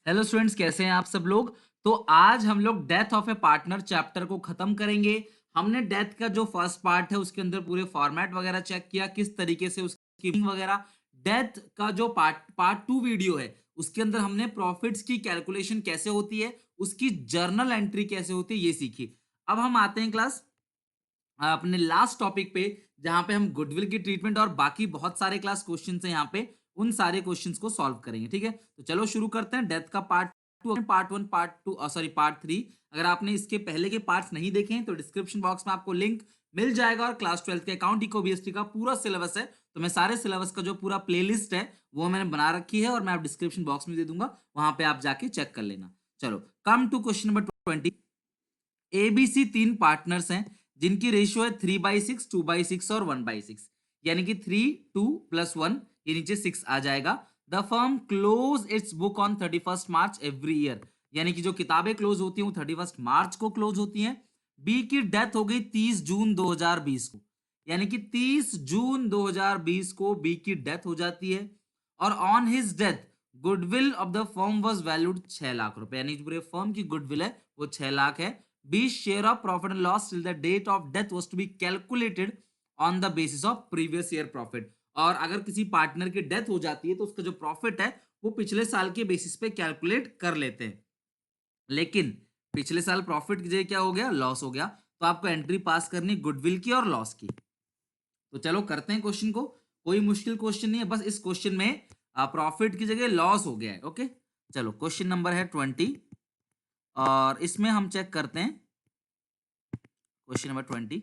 Hello students, कैसे हैं आप सब लोग। तो आज हम लोग death of A partner chapter को खत्म करेंगे। हमने डेथ का जो फर्स्ट पार्ट है उसके अंदर पूरे फॉर्मेट वगैरह चेक किया, किस तरीके से उसकी meaning वगैरह। डेथ का जो पार्ट पार्ट टू वीडियो है उसके अंदर हमने प्रॉफिट्स की कैलकुलेशन कैसे होती है, उसकी जर्नल एंट्री कैसे होती है, ये सीखी। अब हम आते हैं क्लास अपने लास्ट टॉपिक पे, जहां पे हम गुडविल की ट्रीटमेंट और बाकी बहुत सारे क्लास क्वेश्चंस हैं यहाँ पे, उन सारे क्वेश्चंस को सॉल्व करेंगे। ठीक है, तो चलो शुरू करते हैं। डेथ का part two, part one, part two, sorry part three. अगर आपने इसके पहले के पार्ट्स नहीं देखे हैं तो डिस्क्रिप्शन बॉक्स में आपको लिंक मिल जाएगा। और क्लास 12 के अकाउंट इको बीएसटी का पूरा सिलेबस है, तो मैं सारे सिलेबस का जो पूरा प्लेलिस्ट है वो मैंने बना रखी है और मैं आप डिस्क्रिप्शन बॉक्स में दे दूंगा, वहां पे आप जाके चेक कर लेना। चलो, come to question number 20। ABC तीन पार्टनर्स हैं जिनकी रेशियो है 3/6, 2/6 और 1/6, यानी कि 3, 2 + 1, ये नीचे 6 आ जाएगा। The firm close it's book on 31 March every year, यानी कि जो किताबें क्लोज होती हैं वो 31 मार्च को क्लोज होती हैं। बी की डेथ हो गई 30 जून 2020 को, यानी कि 30 जून 2020 को बी की डेथ हो जाती है। और on his death goodwill of the firm was valued 6 lakh रुपए, यानी पूरे फर्म की गुडविल है वो 6 लाख है। B share of profit and loss till the date of death was to be calculated on the basis of previous year profit। और अगर किसी पार्टनर की डेथ हो जाती है तो उसका जो प्रॉफिट है वो पिछले साल के बेसिस पे कैलकुलेट कर लेते हैं। लेकिन पिछले साल प्रॉफिट की जगह क्या हो गया, लॉस हो गया। तो आपको एंट्री पास करनी गुडविल की और लॉस की। तो चलो करते हैं क्वेश्चन को। कोई मुश्किल क्वेश्चन नहीं है, बस इस क्वेश्चन में प्रॉफिट की जगह लॉस हो गया है। ओके, चलो क्वेश्चन नंबर है 20 और इसमें हम चेक करते हैं क्वेश्चन नंबर 20।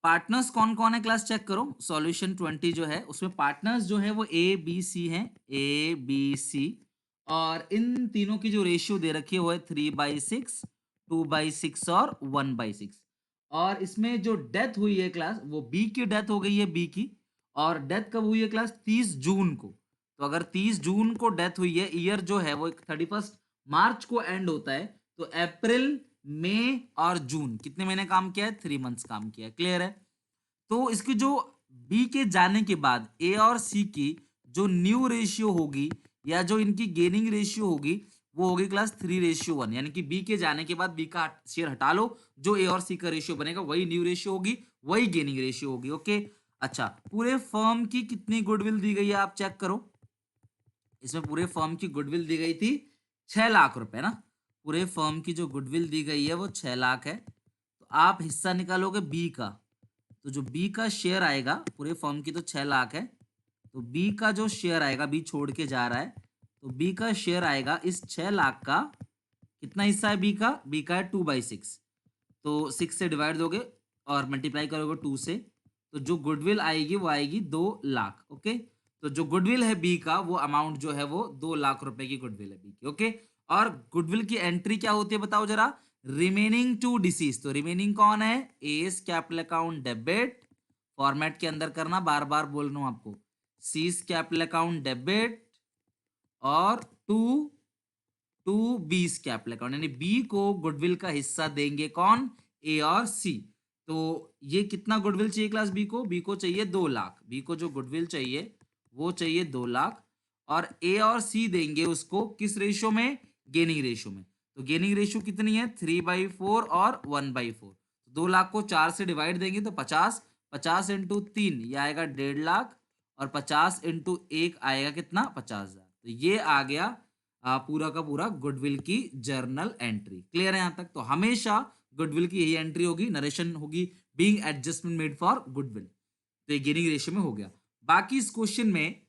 पार्टनर्स कौन कौन है क्लास चेक करो। सॉल्यूशन 20 जो है उसमें पार्टनर्स जो है वो ए बी सी हैं, ए बी सी। और इन तीनों की जो रेशियो दे रखी है वो है 3/6, 2/6 और 1/6। और इसमें जो डेथ हुई है क्लास, वो बी की डेथ हो गई है, बी की। और डेथ कब हुई है क्लास, 30 जून को। तो अगर 30 जून को डेथ हुई है, ईयर जो है वो 31 मार्च को एंड होता है, तो अप्रैल, मई और जून कितने महीने काम किया है, 3 मंथ्स काम किया है। क्लियर है। तो इसकी जो बी के जाने के बाद ए और सी की जो न्यू रेशियो होगी या जो इनकी गेनिंग रेशियो होगी वो होगी क्लास 3/1, यानी कि बी के जाने के बाद बी का शेयर हटा लो, जो ए और सी का रेशियो बनेगा वही न्यू रेशियो होगी, वही गेनिंग रेशियो होगी। ओके, अच्छा, पूरे फर्म की कितनी गुडविल दी गई है आप चेक करो। इसमें पूरे फर्म की गुडविल दी गई थी 6 लाख रुपए ना। पूरे फर्म की जो गुडविल दी गई है वो 6 लाख है। तो आप हिस्सा निकालोगे बी का, तो जो बी का शेयर आएगा, पूरे फर्म की तो 6 लाख है, तो बी का जो शेयर आएगा, बी छोड़ के जा रहा है, तो बी का शेयर आएगा इस 6 लाख का। कितना हिस्सा है बी का है 2/6। तो 6 से डिवाइड दोगे और मल्टीप्लाई करोगे 2 से, तो जो गुडविल आएगी वो आएगी 2 लाख। ओके, तो जो गुडविल है बी का वो अमाउंट जो है वो 2 लाख रुपए की गुडविल है बी की। ओके, और गुडविल की एंट्री क्या होती है बताओ जरा। रिमेनिंग टू डिसीज, तो रिमेनिंग कौन है, S capital account debit, format के अंदर करना, बार बार बोल रहा हूं आपको, सीज कैपिटल अकाउंट डेबिट, और to to B's capital account, यानी बी को गुडविल का हिस्सा देंगे कौन, ए और सी। तो ये कितना गुडविल चाहिए क्लास बी को चाहिए 2 लाख। बी को जो गुडविल चाहिए वो चाहिए 2 लाख, और ए और सी देंगे उसको किस रेशियो में, गेनिंग रेशियो में। तो गेनिंग रेशियो कितनी है, 3/4 और 1/4। 2 लाख को 4 से डिवाइड देंगे तो 50, 50 × 3 ये आएगा 1.5 लाख, और 50 × 1 आएगा कितना, 50,000। तो ये आ गया पूरा का पूरा गुडविल की जर्नल एंट्री। क्लियर है यहां तक। तो हमेशा गुडविल की यही एंट्री होगी, नरेशन होगी, being adjustment made for goodwill. तो ये गेनिंग रेशियो में हो गया। बाकी इस क्वेश्चन में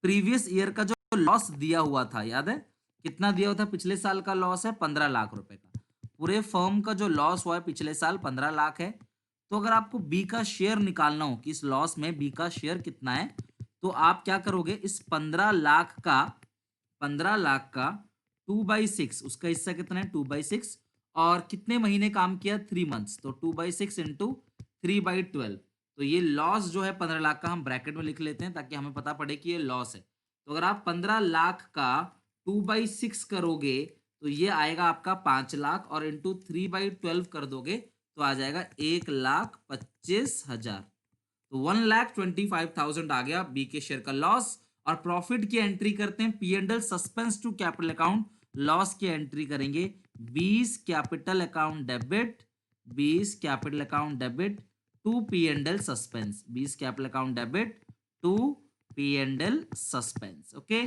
प्रीवियस ईयर का जो लॉस दिया हुआ था, याद है कितना दिया हुआ था, पिछले साल का लॉस है 15 लाख रुपए का। पूरे फर्म का जो लॉस हुआ है पिछले साल 15 लाख है। तो अगर आपको बी का शेयर निकालना हो कि इस लॉस में बी का शेयर कितना है, तो आप क्या करोगे, इस 15 लाख का 2/6, उसका हिस्सा कितना है 2/6, और कितने महीने काम किया 3 मंथ्स, तो 2/6 इंटू 3/12। तो ये लॉस जो है 15 लाख का हम ब्रैकेट में लिख लेते हैं ताकि हमें पता पड़े कि ये लॉस है। तो अगर आप 15 लाख का 2/6 करोगे तो ये आएगा आपका 5 लाख, और इंटू 3/12 कर दोगे तो आ जाएगा 1,25,000। तो 1,25,000 आ गया बी के शेयर का लॉस। और प्रॉफिट की एंट्री करते हैं P and L suspense to capital account, loss की एंट्री करेंगे 20 capital account debit, 20 capital account debit to P and L suspense, 20 capital account debit to P and L suspense. Okay,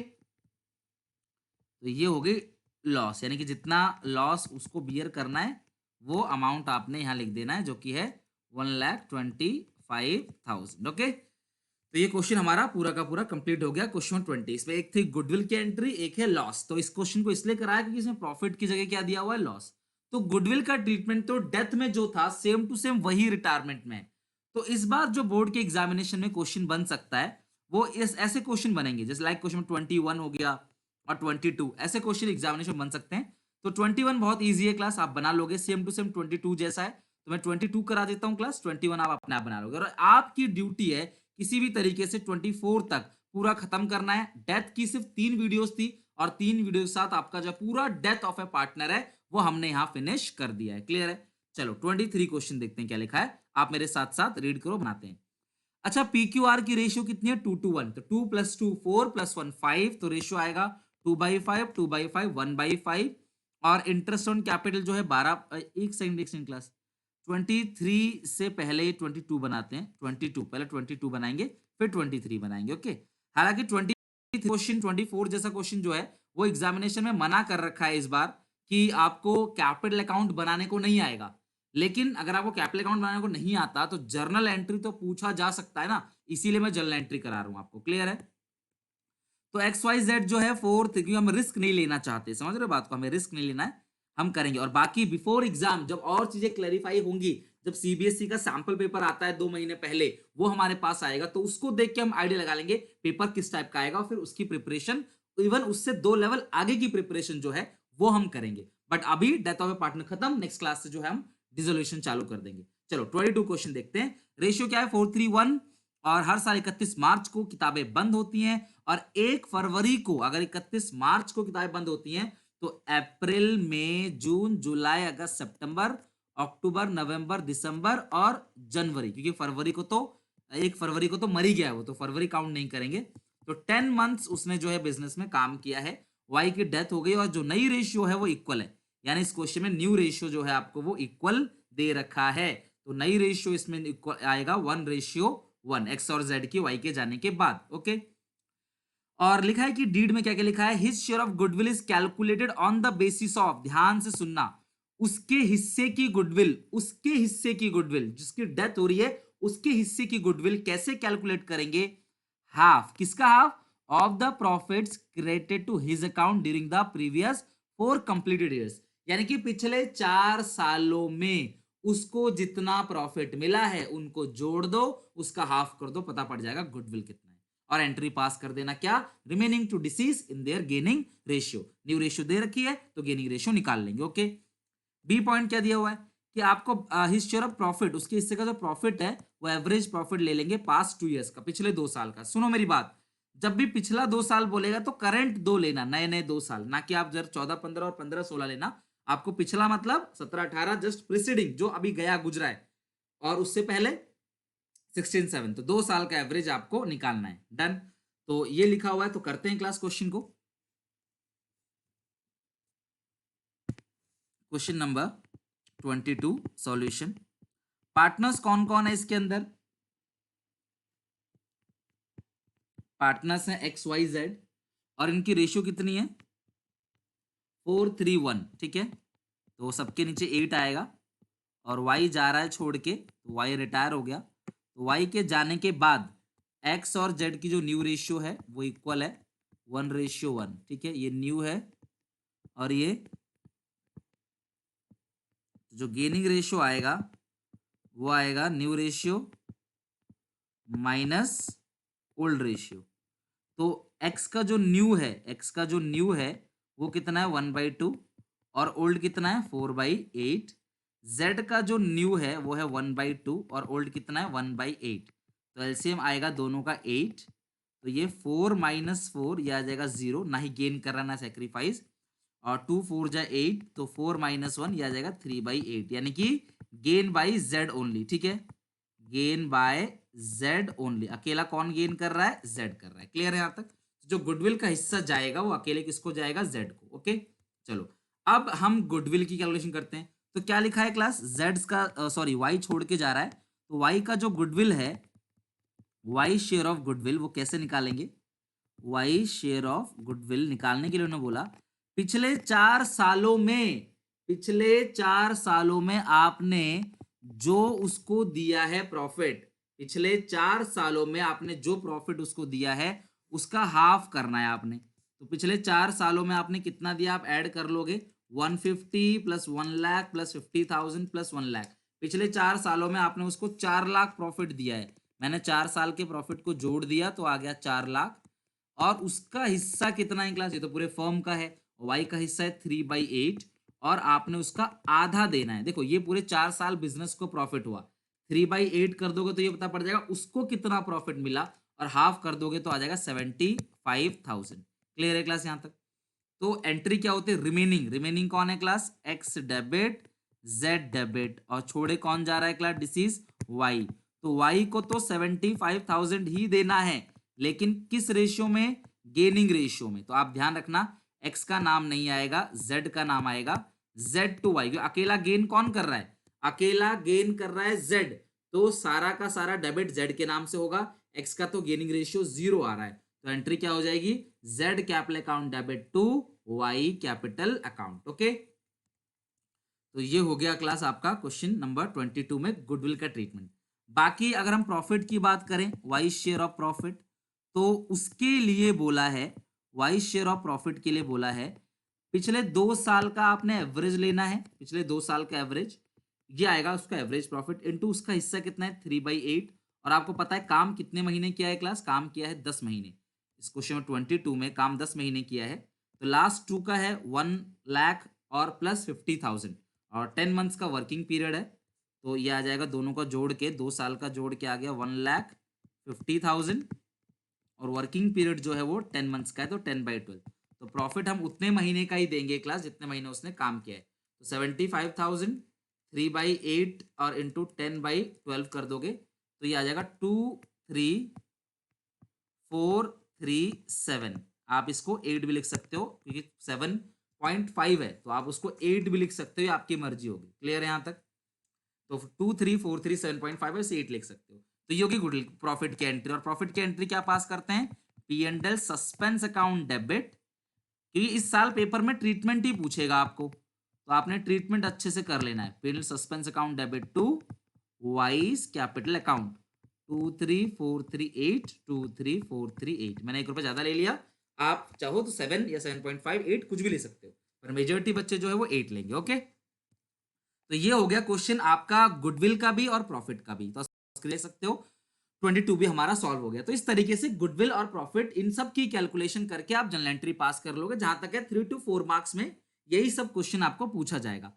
तो ये हो गई loss, यानी कि जितना लॉस उसको बियर करना है वो अमाउंट आपने यहां लिख देना है, जो कि है 1,25,000। ओके, तो ये क्वेश्चन हमारा पूरा का पूरा कंप्लीट हो गया। क्वेश्चन 20, इसमें एक थी गुडविल की एंट्री, एक है लॉस। तो इस क्वेश्चन को इसलिए कराया क्योंकि इसमें प्रॉफिट की जगह क्या दिया हुआ है, लॉस। तो गुडविल का ट्रीटमेंट तो डेथ में जो था सेम टू सेम वही रिटायरमेंट में है। तो इस बार जो बोर्ड के एग्जामिनेशन में क्वेश्चन बन सकता है वो इस ऐसे क्वेश्चन बनेंगे, जैसे लाइक क्वेश्चन 21 हो गया और 22, ऐसे क्वेश्चन एग्जामिनेशन बन सकते हैं। तो 21 बहुत ईजी है क्लास, आप बना लोगे, सेम टू सेम 22 जैसा है। तो मैं 22 करा देता हूं क्लास, 21 आप अपने आप बना लोगे। और आपकी ड्यूटी है किसी भी तरीके से 24 तक पूरा खत्म करना है। डेथ की सिर्फ 3 वीडियोस थी और 3 वीडियो के साथ आपका जो पूरा डेथ ऑफ ए पार्टनर है वो हमने यहां फिनिश कर दिया है। क्लियर है? चलो 23 क्वेश्चन देखते हैं क्या लिखा है, आप मेरे साथ साथ रीड करो, बनाते हैं। अच्छा, पी क्यू आर की रेशियो कितनी है, 2:1। तो 2 + 2 4 + 1 5, तो रेशियो आएगा 2/5, 2/5, 1/5। और इंटरेस्ट ऑन कैपिटल जो है 12, एक सेकंड क्लास, 23 से पहले 22 बनाते हैं, 22 पहले 22 बनाएंगे फिर 23 बनाएंगे। ओके, हालांकि 20 क्वेश्चन 24 जैसा क्वेश्चन जो है वो एग्जामिनेशन में मना कर रखा है इस बार कि आपको कैपिटल अकाउंट बनाने को नहीं आएगा। लेकिन अगर आपको कैपिटल अकाउंट बनाने को नहीं आता तो जर्नल एंट्री तो पूछा जा सकता है ना, इसीलिए मैं जर्नल एंट्री करा रहा हूं आपको। क्लियर है? तो एक्स वाई जेड जो है 4, क्योंकि हम रिस्क नहीं लेना चाहते, समझ रहे हो बात को, हमें रिस्क नहीं लेना है, हम करेंगे। और बाकी बिफोर एग्जाम जब और चीजें क्लैरिफाई होंगी, जब सीबीएसई का सैंपल पेपर आता है 2 महीने पहले, वो हमारे पास आएगा, तो उसको देख के हम आइडिया लगा लेंगे पेपर किस टाइप का आएगा, और फिर उसकी प्रिपरेशन, इवन उससे 2 लेवल आगे की प्रिपरेशन जो है वो हम करेंगे। बट अभी डेथ ऑफ ए पार्टनर खत्म, नेक्स्ट क्लास से जो है हम डिसोल्यूशन चालू कर देंगे। चलो 22 क्वेश्चन देखते हैं। रेशियो क्या है, 4:3:1। और हर साल 31 मार्च को किताबें बंद होती हैं, और 1 फरवरी को, अगर 31 मार्च को किताबें बंद होती हैं तो अप्रैल, मई, जून, जुलाई, अगस्त, सितंबर, अक्टूबर, नवंबर, दिसंबर और जनवरी, क्योंकि फरवरी को तो 1 फरवरी को तो मर ही गया है वो, तो फरवरी काउंट नहीं करेंगे। तो 10 मंथ्स उसने जो है बिजनेस में काम किया है। वाई की डेथ हो गई और जो नई रेशियो है वो इक्वल है, यानी इस क्वेश्चन में न्यू रेशियो जो है आपको वो इक्वल दे रखा है। तो नई रेशियो इसमें इक्वल आएगा 1:1, एक्स और जेड की वाई के जाने के बाद। ओके, और लिखा है कि डीड में क्या क्या लिखा है, his share of goodwill is calculated on the basis of, ध्यान से सुनना, उसके हिस्से की गुडविल, उसके हिस्से की गुडविल, जिसकी डेथ हो रही है उसके हिस्से की गुडविल कैसे कैलकुलेट करेंगे, हाफ, किसका half, of the profits credited to his account during the previous 4 completed years, यानी कि पिछले 4 सालों में उसको जितना प्रॉफिट मिला है उनको जोड़ दो, उसका हाफ कर दो, पता पड़ जाएगा गुडविल कितना है। और एंट्री पास कर देना क्या, remaining to disease in their gaining ratio, new ratio दे रखी है तो गेनिंग रेशियो निकाल लेंगे। ओके, बी पॉइंट क्या दिया हुआ है कि आपको हिज शेयर ऑफ प्रॉफिट, उसके हिस्से का जो प्रॉफिट है वो एवरेज प्रॉफिट ले लेंगे पास्ट 2 ईयर्स का, पिछले 2 साल का। सुनो मेरी बात, जब भी पिछला 2 साल बोलेगा तो करंट 2 लेना, नए नए 2 साल, ना कि आप जरा 14-15 और 15-16 लेना। आपको पिछला मतलब 17-18 जस्ट प्रिसीडिंग जो अभी गया गुजरा है, और उससे पहले 16-7, तो 2 साल का एवरेज आपको निकालना है। डन, तो ये लिखा हुआ है, तो करते हैं क्लास क्वेश्चन को। Question number 22 solution. पार्टनर्स कौन कौन है इसके अंदर, पार्टनर्स हैं एक्स वाई जेड, और इनकी रेशियो कितनी है, 4:3:1, ठीक है। तो सबके नीचे 8 आएगा, और वाई जा रहा है छोड़ के, तो वाई रिटायर हो गया, तो वाई के जाने के बाद एक्स और जेड की जो न्यू रेशियो है वो इक्वल है 1:1, ठीक है, ये न्यू है। और ये जो गेनिंग रेशियो आएगा वो आएगा new ratio minus old ratio. तो x का जो न्यू है, x का जो न्यू है वो कितना है 1/2, और ओल्ड कितना है 4/8। z का जो न्यू है वो है 1/2 और ओल्ड कितना है 1/8। तो एलसीएम आएगा दोनों का 8, तो ये 4 - 4 ये आ जाएगा 0, ना ही गेन कर रहा ना सेक्रीफाइस, और 2 4 जा 8, तो 4 - 1 ये आ जाएगा 3/8, यानी कि गेन बाय जेड ओनली, ठीक है, गेन बाय जेड ओनली। अकेला कौन गेन कर रहा है? जेड कर रहा है। क्लियर है यहाँ तक? जो गुडविल का हिस्सा जाएगा वो अकेले किसको जाएगा? जेड को। ओके, चलो अब हम गुडविल की कैलकुलेशन करते हैं। तो क्या लिखा है क्लास? जेड का सॉरी वाई छोड़ के जा रहा है, तो वाई का जो गुडविल है, वाई शेयर ऑफ गुडविल, वो कैसे निकालेंगे? वाई शेयर ऑफ गुडविल निकालने के लिए उन्होंने बोला पिछले 4 सालों में आपने जो उसको दिया है प्रॉफिट, पिछले 4 सालों में आपने जो प्रॉफिट उसको दिया है उसका हाफ करना है आपने। तो पिछले 4 सालों में आपने कितना दिया? आप ऐड कर लोगे 150 plus 1 lakh plus 50,000 plus 1 lakh. पिछले 4 सालों में आपने उसको 4 लाख प्रॉफिट दिया है। मैंने 4 साल के प्रॉफिट को जोड़ दिया तो आ गया 4 लाख। और उसका हिस्सा कितना है क्लास? ये तो पूरे फर्म का है। वाई का हिस्सा है 3/8 और आपने उसका आधा देना है। देखो ये पूरे 4 साल बिजनेस को प्रॉफिट हुआ, 3/8 कर दोगे तो ये पता पड़ जाएगा उसको कितना प्रॉफिट मिला, और हाफ कर दोगे तो आ जाएगा 75,000। क्लियर है क्लास यहाँ तक? तो एंट्री क्या होती है? रिमेनिंग। रिमेनिंग कौन है class? X debit, Z debit, और छोड़े कौन जा रहा है क्लास? Deceased Y. तो वाई को तो 75,000 ही देना है, लेकिन किस रेशियो में? गेनिंग रेशियो में। तो आप ध्यान रखना, एक्स का नाम नहीं आएगा, जेड का नाम आएगा। जेड टू वाई, अकेला गेन कौन कर रहा है? अकेला गेन कर रहा है जेड, तो सारा का सारा डेबिट जेड के नाम से होगा। एक्स का तो गेनिंग रेशियो 0 आ रहा है, तो एंट्री क्या हो जाएगी? Z capital account debit to Y capital account. Okay, तो ये हो गया क्लास आपका क्वेश्चन नंबर 22 में गुडविल का ट्रीटमेंट। बाकी अगर हम प्रॉफिट की बात करें, वाई शेयर ऑफ प्रॉफिट, तो उसके लिए बोला है, वाई शेयर ऑफ प्रॉफिट के लिए बोला है पिछले 2 साल का आपने एवरेज लेना है। पिछले 2 साल का एवरेज, ये आएगा उसका एवरेज प्रॉफिट इनटू उसका हिस्सा कितना है? 3/8। और आपको पता है काम कितने महीने किया है क्लास? काम किया है 10 महीने। इस क्वेश्चन में 22 में काम 10 महीने किया है। तो लास्ट 2 का है 1 लाख और प्लस 50,000, और 10 मंथ्स का वर्किंग पीरियड है। तो ये आ जाएगा दोनों का जोड़ के, 2 साल का जोड़ के आ गया 1,50,000, और वर्किंग पीरियड जो है वो 10 मंथ्स का है, तो 10/12। तो प्रॉफिट हम उतने महीने का ही देंगे क्लास जितने महीने उसने काम किया है। तो 75,000 3/8 और इंटू 10/12 कर दोगे तो ये आ जाएगा 23,437। आप इसको 8 भी लिख सकते हो क्योंकि 7.5 है, तो आप उसको 8 भी लिख सकते हो, आपकी मर्जी होगी। क्लियर है यहाँ तक? तो 23,437.5 है, इसे 8 लिख सकते हो। तो ये होगी गुड प्रॉफिट की एंट्री। और प्रॉफिट की एंट्री क्या पास करते हैं? P&L सस्पेंस अकाउंट डेबिट, क्योंकि इस साल पेपर में ट्रीटमेंट ही पूछेगा आपको, तो आपने ट्रीटमेंट अच्छे से कर लेना है। P&L suspense account debit to Y's capital account 23,438 मैंने 1 रुपया ज्यादा ले लिया। आप चाहो तो 7 या 7.58 कुछ भी ले सकते हो, पर मेजोरिटी बच्चे जो है वो 8 लेंगे। ओके, तो ये हो गया क्वेश्चन आपका गुडविल का भी और प्रॉफिट का भी, तो ले सकते हो। 22 भी हमारा सॉल्व हो गया। तो इस तरीके से गुडविल और प्रॉफिट इन सब की कैलकुलेशन करके आप जनरल एंट्री पास कर लोगे। जहां तक है 3 to 4 मार्क्स में यही सब क्वेश्चन आपको पूछा जाएगा।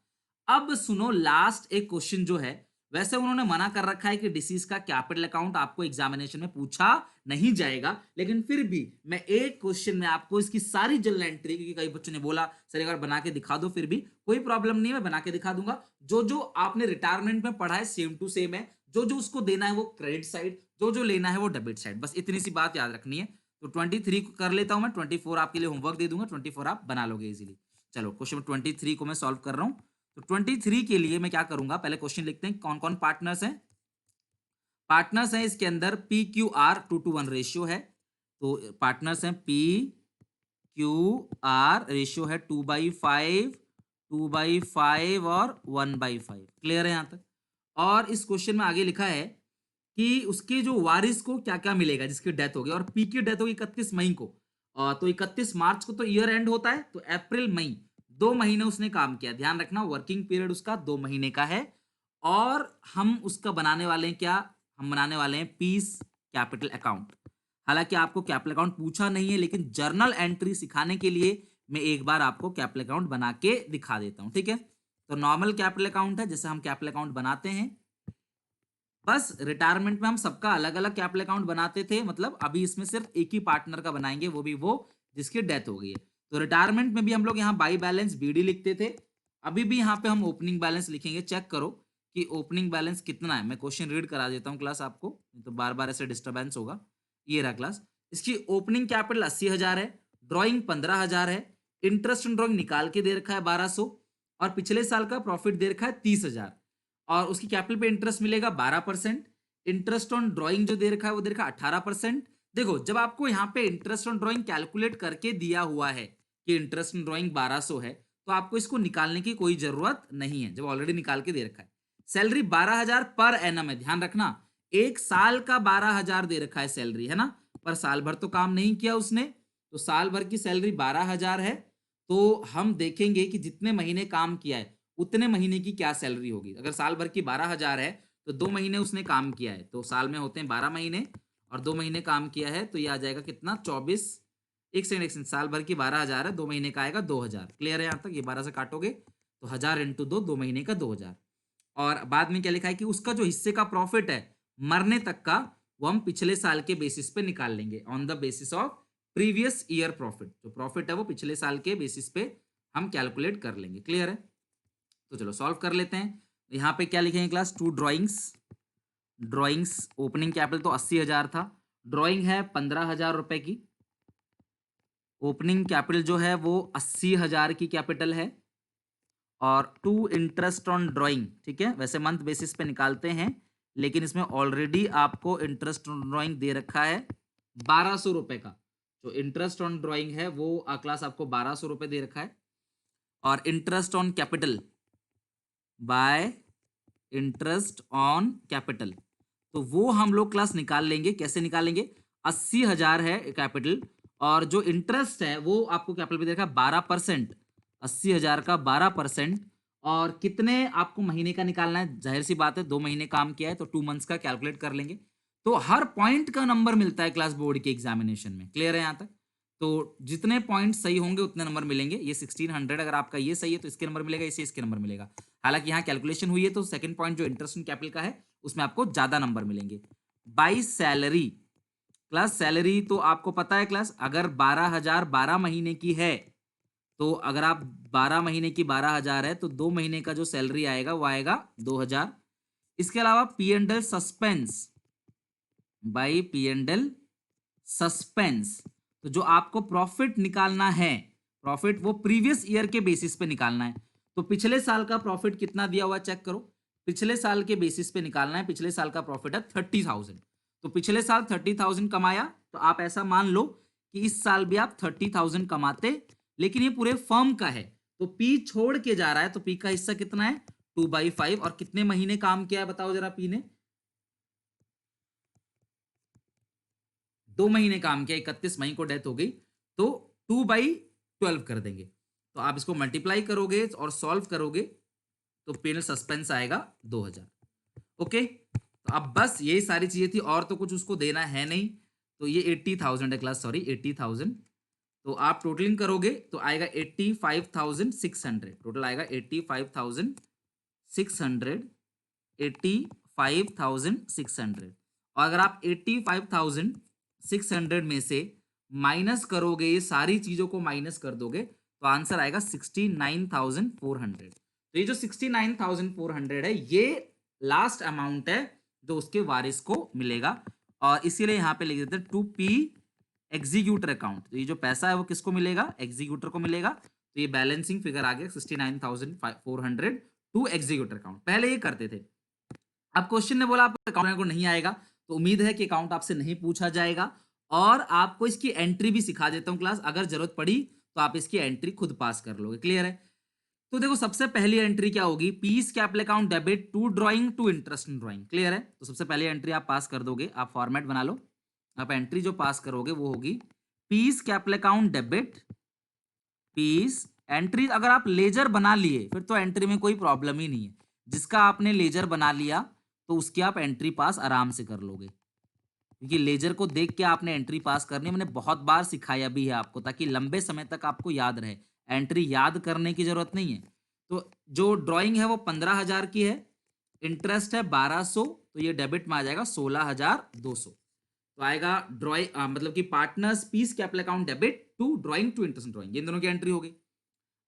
अब सुनो लास्ट एक क्वेश्चन जो है, वैसे उन्होंने मना कर रखा है कि डिसीज का कैपिटल अकाउंट आपको एग्जामिनेशन में पूछा नहीं जाएगा, लेकिन फिर भी मैं एक क्वेश्चन में आपको इसकी सारी जनरल एंट्री, क्योंकि कई बच्चों ने बोला सर एक बार बना के दिखा दो, फिर भी कोई प्रॉब्लम नहीं है, मैं बना के दिखा दूंगा। जो जो आपने रिटायरमेंट में पढ़ा है सेम टू सेम है, जो जो उसको देना है वो क्रेडिट साइड, जो जो लेना है वो डेबिट साइड, बस इतनी सी बात याद रखनी है। तो 23 को कर लेता हूं मैं, 24 आपके लिए होमवर्क दे दूंगा, 24 आप बना लोगे इजीली। चलो क्वेश्चन 23 को मैं सॉल्व कर रहा हूं। तो 23 के लिए मैं क्या करूंगा, पहले क्वेश्चन लिखते हैं कौन कौन पार्टनर्स हैं। पार्टनर्स हैं इसके अंदर PQR 2:1 रेशियो है। तो पार्टनर्स हैं PQR रेशियो है 2/5, 2/5 और 1/5। क्लियर है यहां तक? और इस क्वेश्चन में आगे लिखा है कि उसके जो वारिस को क्या क्या मिलेगा जिसकी डेथ हो गई, और पी की डेथ होगी 31 मई को, तो 31 मार्च को तो ईयर एंड होता है, तो अप्रैल मई 2 महीने उसने काम किया। ध्यान रखना वर्किंग पीरियड उसका 2 महीने का है। और हम उसका बनाने वाले हैं क्या? हम बनाने वाले हैं पीस कैपिटल अकाउंट। हालांकि आपको कैपिटल अकाउंट पूछा नहीं है, लेकिन जर्नल एंट्री सिखाने के लिए मैं एक बार आपको कैपिटल अकाउंट बना के दिखा देता हूं। ठीक है, तो नॉर्मल कैपिटल अकाउंट है जैसे हम कैपिटल अकाउंट बनाते हैं, बस रिटायरमेंट में हम सबका अलग अलग कैपिटल अकाउंट बनाते थे, मतलब अभी इसमें सिर्फ एक ही पार्टनर का बनाएंगे, वो भी वो जिसकी डेथ हो गई है। तो रिटायरमेंट में भी हम लोग यहाँ बाई बैलेंस BD लिखते थे, अभी भी यहाँ पे हम ओपनिंग बैलेंस लिखेंगे। चेक करो कि ओपनिंग बैलेंस कितना है। मैं क्वेश्चन रीड करा देता हूँ क्लास आपको, नहीं तो बार बार ऐसे डिस्टर्बेंस होगा। ये रहा क्लास, इसकी ओपनिंग कैपिटल 80,000 है, ड्रॉइंग 15,000 है, इंटरेस्ट ऑन ड्रॉइंग निकाल के दे रखा है 1200, और पिछले साल का प्रॉफिट दे रखा है 30,000, और उसकी कैपिटल पे इंटरेस्ट मिलेगा 12%। इंटरेस्ट ऑन ड्रॉइंग जो दे रखा है वो दे रखा है 18%। देखो जब आपको यहाँ पे इंटरेस्ट ऑन ड्रॉइंग कैलकुलेट करके दिया हुआ है कि इंटरेस्ट ऑन ड्रॉइंग 1200 है, तो आपको इसको निकालने की कोई जरूरत नहीं है, जब ऑलरेडी निकाल के दे रखा है। सैलरी 12,000 पर एनम है, ध्यान रखना, एक साल का 12,000 दे रखा है सैलरी, है ना, पर साल भर तो काम नहीं किया उसने, तो साल भर की सैलरी 12,000 है। तो हम देखेंगे कि जितने महीने काम किया है उतने महीने की क्या सैलरी होगी। अगर साल भर की 12,000 है तो 2 महीने उसने काम किया है, तो साल में होते हैं 12 महीने, और 2 महीने काम किया है तो ये आ जाएगा कितना, 24। एक सेकंड, साल भर की 12,000 है, 2 महीने का आएगा 2,000। क्लियर है यहाँ तक? ये 12 से काटोगे तो 1000 इंटू 2 महीने का 2,000। और बाद में क्या लिखा है कि उसका जो हिस्से का प्रॉफिट है मरने तक का, वो हम पिछले साल के बेसिस पे निकाल लेंगे, on the basis of previous year profit. जो प्रॉफिट है वो पिछले साल के बेसिस पे हम कैलकुलेट कर लेंगे। क्लियर है? तो चलो सॉल्व कर लेते हैं। यहाँ पे क्या लिखेंगे class, to drawings opening capital तो 80,000 था, ड्रॉइंग है 15,000 रुपए की, ओपनिंग कैपिटल जो है वो 80,000 की कैपिटल है, और टू इंटरेस्ट ऑन ड्राइंग, ठीक है, वैसे मंथ बेसिस पे निकालते हैं, लेकिन इसमें ऑलरेडी आपको इंटरेस्ट ऑन ड्राइंग दे रखा है 1200 रुपए का। जो इंटरेस्ट ऑन ड्राइंग है वो क्लास आपको 1200 रुपए दे रखा है, और interest on capital by interest on capital, तो वो हम लोग क्लास निकाल लेंगे। कैसे निकालेंगे, 80,000 है कैपिटल, और जो इंटरेस्ट है वो आपको कैपिटल पे देखा 12%, 80,000 का 12%, और कितने आपको महीने का निकालना है, जाहिर सी बात है 2 महीने काम किया है तो 2 मंथ्स का कैलकुलेट कर लेंगे। तो हर पॉइंट का नंबर मिलता है क्लास बोर्ड के एग्जामिनेशन में। क्लियर है यहाँ तक? तो जितने पॉइंट सही होंगे उतने नंबर मिलेंगे। ये 1600 अगर आपका ये सही है तो इसके नंबर मिलेगा, इसे इसके नंबर मिलेगा। हालांकि यहाँ कैलकुलेशन हुई है तो सेकंड पॉइंट जो इंटरेस्ट ऑन कैपिटल का है उसमें आपको ज्यादा नंबर मिलेंगे। बाई सैलरी, क्लास सैलरी तो आपको पता है क्लास, अगर 12,000 12 महीने की है, तो अगर आप 12 महीने की 12,000 है तो 2 महीने का जो सैलरी आएगा वो आएगा 2,000। इसके अलावा P and L suspense, by P and L suspense, तो जो आपको प्रॉफिट निकालना है, प्रॉफिट वो प्रीवियस ईयर के बेसिस पे निकालना है। तो पिछले साल का प्रॉफिट कितना दिया हुआ चेक करो, पिछले साल के बेसिस पे निकालना है। पिछले साल का प्रॉफिट है 30,000, तो पिछले साल 30,000 कमाया, तो आप ऐसा मान लो कि इस साल भी आप 30,000 कमाते, लेकिन ये पूरे फर्म का है तो पी छोड़ के जा रहा है, तो पी का हिस्सा कितना है, 2/5। और कितने महीने काम किया है बताओ जरा पी ने, 2 महीने काम किया, 31 मई को डेथ हो गई, तो 2/12 कर देंगे। तो आप इसको मल्टीप्लाई करोगे और सॉल्व करोगे तो पेनल सस्पेंस आएगा 2,000। ओके, तो अब बस यही सारी चीजें थी, और तो कुछ उसको देना है नहीं। तो ये 80,000 है क्लास, सॉरी 80,000। तो आप टोटलिंग करोगे तो आएगा 85,600, टोटल आएगा 85,600, 85,600। और अगर आप 85,600 में से माइनस करोगे, ये सारी चीजों को माइनस कर दोगे, तो आंसर आएगा 69,400। तो ये जो 69,400 है ये लास्ट अमाउंट है जो उसके वारिस को मिलेगा, और इसीलिए यहाँ पे लिख देते हैं टू पी एग्जीक्यूटर अकाउंट। तो ये जो पैसा है वो किसको मिलेगा, एग्जीक्यूटर को मिलेगा। तो ये बैलेंसिंग फिगर आ गया 69,400 टू एग्जीक्यूटर अकाउंट। पहले ये करते थे, अब क्वेश्चन ने बोला आप अकाउंट को नहीं आएगा, तो उम्मीद है कि अकाउंट आपसे नहीं पूछा जाएगा, और आपको इसकी एंट्री भी सिखा देता हूं क्लास, अगर जरूरत पड़ी तो आप इसकी एंट्री खुद पास कर लोगे। क्लियर है? तो देखो सबसे पहली एंट्री क्या होगी, P's capital account debit to drawing to interest in drawing. Clear है? तो सबसे पहली एंट्री आप पास कर दोगे, आप फॉर्मेट बना लो, आप एंट्री जो पास करोगे वो होगी P's capital account debit, P's entry. अगर आप लेजर बना लिए फिर तो एंट्री में कोई प्रॉब्लम ही नहीं है, जिसका आपने लेजर बना लिया तो उसकी आप एंट्री पास आराम से कर लोगे, क्योंकि लेजर को देख के आपने एंट्री पास करनी है। मैंने बहुत बार सिखाया भी है आपको, ताकि लंबे समय तक आपको याद रहे, एंट्री याद करने की जरूरत नहीं है। तो जो ड्राइंग है वो 15,000 की है, इंटरेस्ट है 1200, तो ये डेबिट में आ जाएगा 16,200। तो आएगा ड्राइंग मतलब कि partners P's capital account debit to drawing to interest drawing, ये दोनों की एंट्री होगी।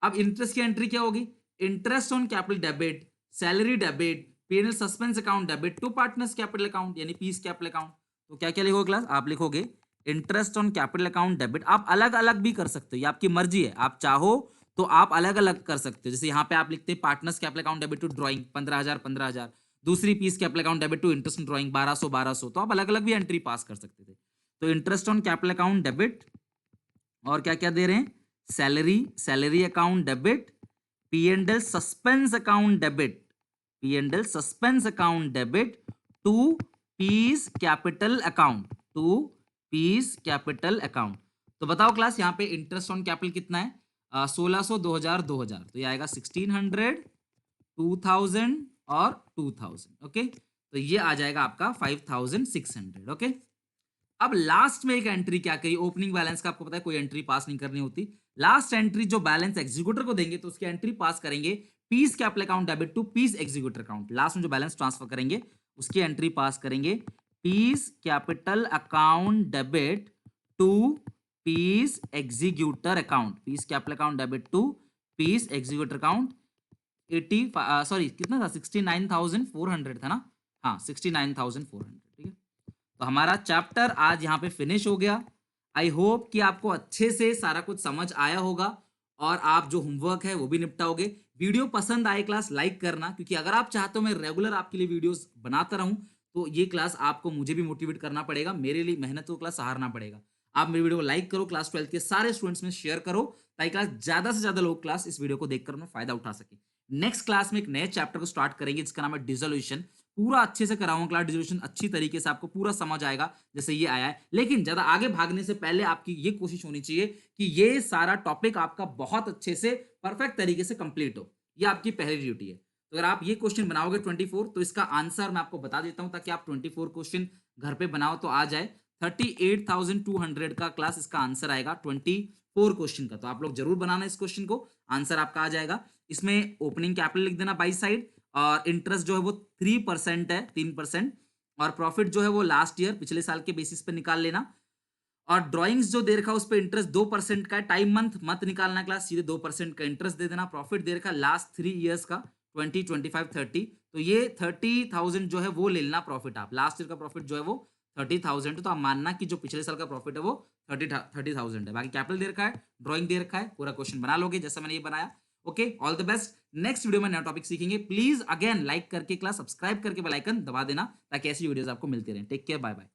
अब इंटरेस्ट की एंट्री क्या होगी, interest on capital debit, salary debit, P&L suspense account debit to partners capital account यानी पीस कैपिटल अकाउंट। तो क्या क्या लिखोगे क्लास, आप लिखोगे interest on capital account debit. आप अलग अलग भी कर सकते हो, ये आपकी मर्जी है, आप चाहो तो आप अलग अलग कर सकते हो। जैसे यहाँ पे आप लिखते हैं partners capital account debit to drawing 15,000 15,000, दूसरी P's capital account debit to interest on drawing 1200 1200, तो आप अलग अलग भी एंट्री पास कर सकते थे। तो interest on capital account debit और क्या क्या दे रहे हैं, salary, salary account debit, P and L suspense account debit, P and L suspense account debit to piece capital account, to piece capital account. तो बताओ क्लास यहाँ पे इंटरेस्ट ऑन कैपिटल कितना है, 1600 2000 2000, तो ये आएगा 1600 2000 और 2000। ओके, तो ये आ जाएगा आपका 5600। ओके, अब लास्ट में एक एंट्री क्या करी, ओपनिंग बैलेंस का आपको पता है कोई एंट्री पास नहीं करनी होती। लास्ट एंट्री जो बैलेंस एग्जीक्यूटर को देंगे तो उसकी एंट्री पास करेंगे P's capital account debit to P's executor account. Last में जो बैलेंस ट्रांसफर करेंगे उसकी एंट्री पास करेंगे P's capital account debit to P's executor account, P's capital account debit to P's executor account. 80 sorry कितना था, 69,400 था ना, हाँ 69,400। ठीक है, तो हमारा चैप्टर आज यहाँ पे फिनिश हो गया। आई होप कि आपको अच्छे से सारा कुछ समझ आया होगा और आप जो होमवर्क है वो भी निपटाओगे। वीडियो पसंद आए क्लास लाइक करना, क्योंकि अगर आप चाहते हो मैं रेगुलर आपके लिए वीडियोस बनाता रहूं तो ये क्लास आपको मुझे भी मोटिवेट करना पड़ेगा, मेरे लिए मेहनत को क्लास सहारना पड़ेगा। आप मेरी वीडियो को लाइक करो, क्लास 12 के सारे स्टूडेंट्स में शेयर करो, ताकि क्लास ज्यादा से ज्यादा लोग क्लास इस वीडियो को देखकर अपना फायदा उठा सके। नेक्स्ट क्लास में एक नए चैप्टर को स्टार्ट करेंगे जिसका नाम है डिसोल्यूशन। पूरा अच्छे से कराऊंगा क्लास डिसोल्यूशन, अच्छी तरीके से आपको पूरा समझ आएगा जैसे ये आया है। लेकिन ज्यादा आगे भागने से पहले आपकी ये कोशिश होनी चाहिए कि ये सारा टॉपिक आपका बहुत अच्छे से परफेक्ट तरीके से कंप्लीट हो, ये आपकी पहली ड्यूटी है। तो अगर आप ये क्वेश्चन बनाओगे 24, तो इसका आंसर मैं आपको बता देता हूं ताकि आप 24 क्वेश्चन घर पे बनाओ तो आ जाए। 38,200 का क्लास इसका आंसर आएगा 24 क्वेश्चन का। तो आप लोग जरूर बनाना इस क्वेश्चन को, आंसर आपका आ जाएगा। इसमें ओपनिंग कैपिटल लिख देना बाई साइड, और इंटरेस्ट जो है वो 3% है, 3%, और प्रॉफिट जो है वो लास्ट ईयर पिछले साल के बेसिस पे निकाल लेना। और ड्राइंग्स जो दे रखा है उस पर इंटरेस्ट 2% का है, टाइम मंथ मत निकालना क्लास, सीधे 2% का इंटरेस्ट दे देना। प्रॉफिट दे रखा है लास्ट 3 ईयर्स का 20 25 30, तो ये 30,000 जो है वो ले लेना प्रॉफिट। आप लास्ट ईयर का प्रॉफिट जो है वो 30,000 है, तो आप मानना कि जो पिछले साल का प्रॉफिट है वो 30,000 है। बाकी कैपिटल दे रखा है, ड्राइंग दे रखा है, पूरा क्वेश्चन बना लोगे जैसा मैंने ये बनाया। Okay, all the best. Next video में नया टॉपिक सीखेंगे। प्लीज अगेन लाइक करके क्लास सब्सक्राइब करके बेल आइकन दबा देना ताकि ऐसी वीडियोस आपको मिलती रहें। Take care, bye bye.